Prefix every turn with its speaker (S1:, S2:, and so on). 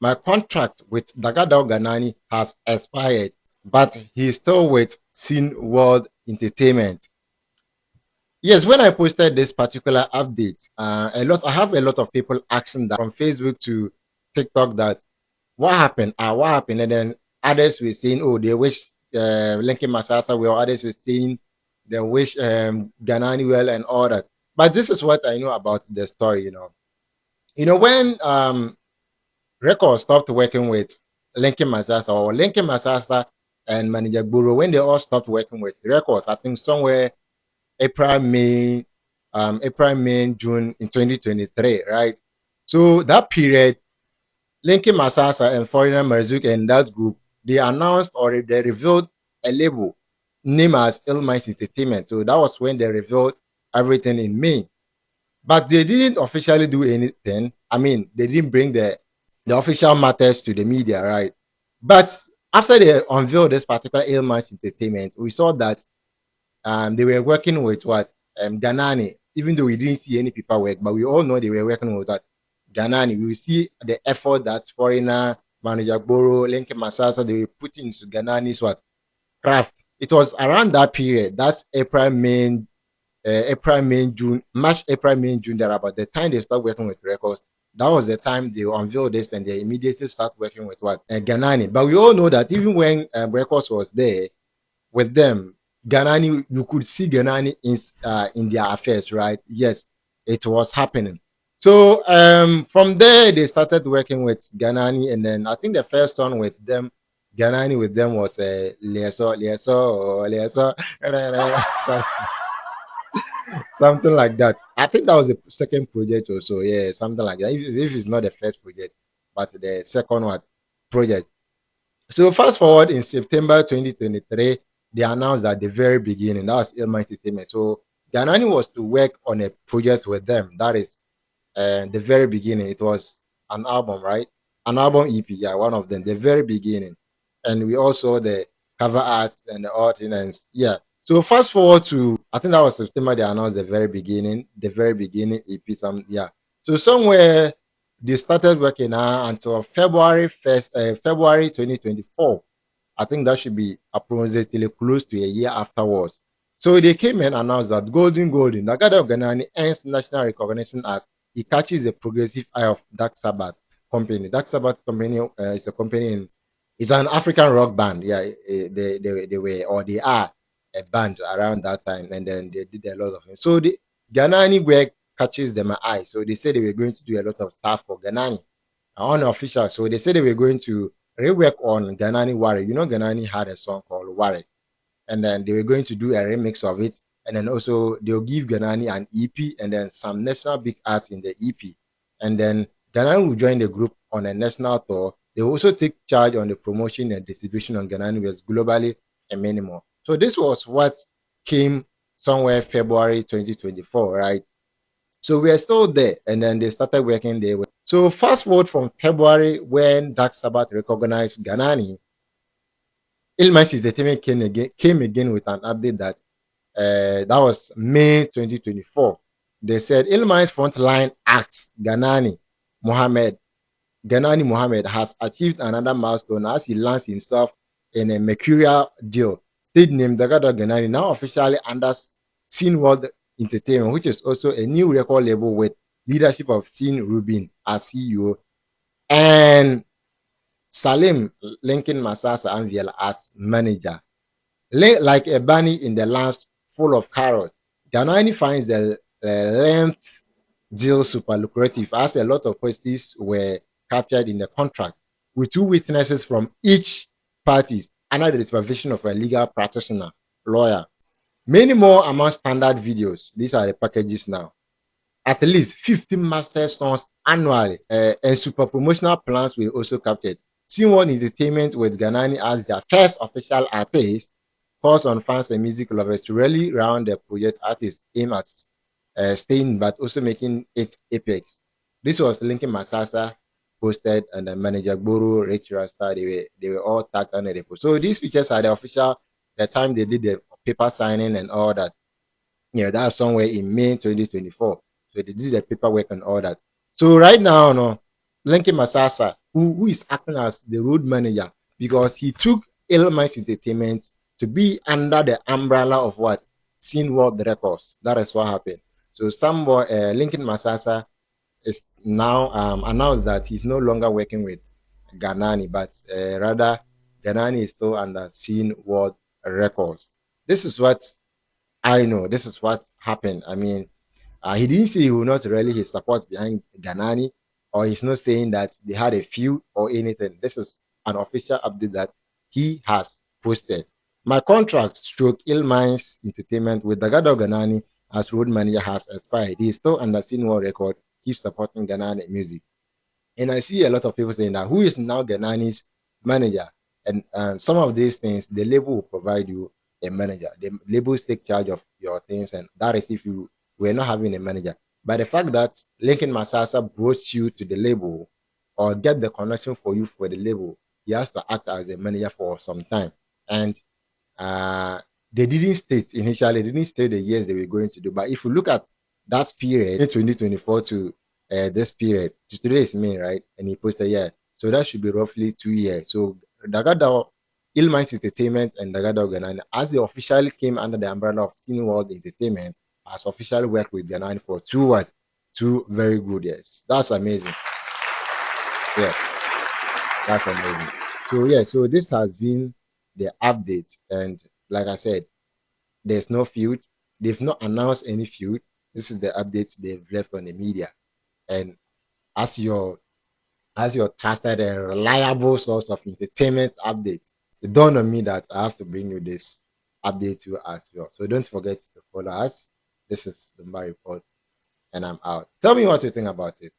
S1: my contract with Dagadao Ganaani has expired, but he's still with Scene World Entertainment. Yes, when I posted this particular update, I have a lot of people asking that from Facebook to TikTok that what happened? What happened? And then others were saying, oh, they wish Lincoln Masasa well. Others were saying they wish Ganaani well and all that. But this is what I know about the story. When Record stopped working with Lincoln Masasa or Lincoln Masasa and Manager Guru, when they all stopped working with Records, I think somewhere April, May, June in 2023, right? So that period, Linky Masasa and Foreigner Marzuk and that group, they announced or they revealed a label named as Illmind Entertainment. So that was when they revealed everything in May. But they didn't officially do anything. I mean, they didn't bring the official matters to the media, right? But after they unveiled this particular Illmind Entertainment, we saw that they were working with what Ganaani, even though we didn't see any paperwork, but we all know they were working with what Ganaani. We see the effort that Foreigner, Manager Boro, Lincoln Masasa, they were putting into Ganaani's what craft. It was around that period. That's April, May, June, March, April, May, June. That about the time they start working with records. That was the time they unveiled this, and they immediately start working with what Ganaani. But we all know that even when records was there with them, Ganaani, you could see Ganaani in their affairs, right? Yes, it was happening. So from there, they started working with Ganaani, and then I think the first one with them, Ganaani with them was Lieso, so, something like that. I think that was the second project or so. Yeah, something like that. If it's not the first project, but the second one project. So fast forward in September 2023, they announced at the very beginning, that was Illmind Statement. So Ganaani was to work on a project with them. That is the very beginning. It was an album, right? An album EP, yeah, one of them, the very beginning. And we also the cover arts and the ordinance. Yeah. So fast forward to I think that was September they announced the very beginning EP, yeah. So somewhere they started working until February 1st, February 2024. I think that should be approximately close to a year afterwards. So they came and announced that Golden, Nagada of Ganaani earns national recognition as he catches the progressive eye of Dark Sabbath company. Dark Sabbath company is a company it's an African rock band. Yeah, they were or they are a band around that time, and then they did a lot of things. So the Ganaani work catches them eye. So they said they were going to do a lot of stuff for Ganaani, unofficial. So they said they were going to rework on Ganaani Wari. Ganaani had a song called Wari, and then they were going to do a remix of it. And then also they'll give Ganaani an EP and then some national big arts in the EP. And then Ganaani will join the group on a national tour. They will also take charge on the promotion and distribution on Ganaani West globally and many more. So this was what came somewhere February 2024, right? So we are still there, and then they started working there. So fast forward from February when Dark Sabbath recognized Ganaani, Illmind Entertainment came again with an update that was May 2024. They said Illmind's frontline act Ganaani Mohammed has achieved another milestone as he lands himself in a mercurial deal. Stage name Dagado Ganaani now officially under Scene World Entertainment, which is also a new record label with leadership of Scene Rubin as CEO and Salim Lincoln Masasa Anviel as manager. Like a bunny in the lands full of carrots, Ganaani finds the length deal super lucrative as a lot of positives were captured in the contract with two witnesses from each party under the supervision of a legal practitioner, lawyer. Many more among standard videos. These are the packages now. At least 50 master songs annually and super promotional plans were also captured. Scene Entertainment with Ganaani as their first official artist calls on fans and music lovers to rally around the project artists aim at staying but also making its apex. This was Lincoln Masasa posted and the manager Guru, Rich Rasta, they were all tagged under the post. So these pictures are the official the time they did the paper signing and all that. Yeah, that was somewhere in May 2024. So they did the paperwork and all that. So right now, no, Lincoln Masasa, who is acting as the road manager because he took Illmind Entertainment to be under the umbrella of what? Scene World Records. That is what happened. So some boy, Lincoln Masasa is now announced that he's no longer working with Ganaani, but rather Ganaani is still under Scene World Records. This is what I know. This is what happened. I mean, he didn't say he will not rally his support behind Ghanani, or he's not saying that they had a feud or anything. This is an official update that he has posted. My contract stroke Ill Minds Entertainment with Dagado Ghanani as road manager has expired. He is still under senior record, keep supporting Ghanani music. And I see a lot of people saying that who is now Ghanani's manager? And some of these things, the label will provide you a manager. The labels take charge of your things, and that is if you were not having a manager. But the fact that Lincoln Masasa brought you to the label or get the connection for you for the label, he has to act as a manager for some time. And uh, they didn't state initially, they didn't state the years they were going to do. But if you look at that period, 2024 to this period, to today is May, right? And he posted, yeah. So that should be roughly 2 years. So Dagada Illminds Entertainment and Dagada Ghanani, as they officially came under the umbrella of Cine World Entertainment, has officially worked with Ghanani for 2 what? 2 very good years. That's amazing. Yeah, that's amazing. So yeah, so this has been the update. And like I said, there's no feud. They've not announced any feud. This is the updates they've left on the media. And as your trusted and reliable source of entertainment update, it dawned on me that I have to bring you this update to as well. So don't forget to follow us. This is the Mba Report, and I'm out. Tell me what you think about it.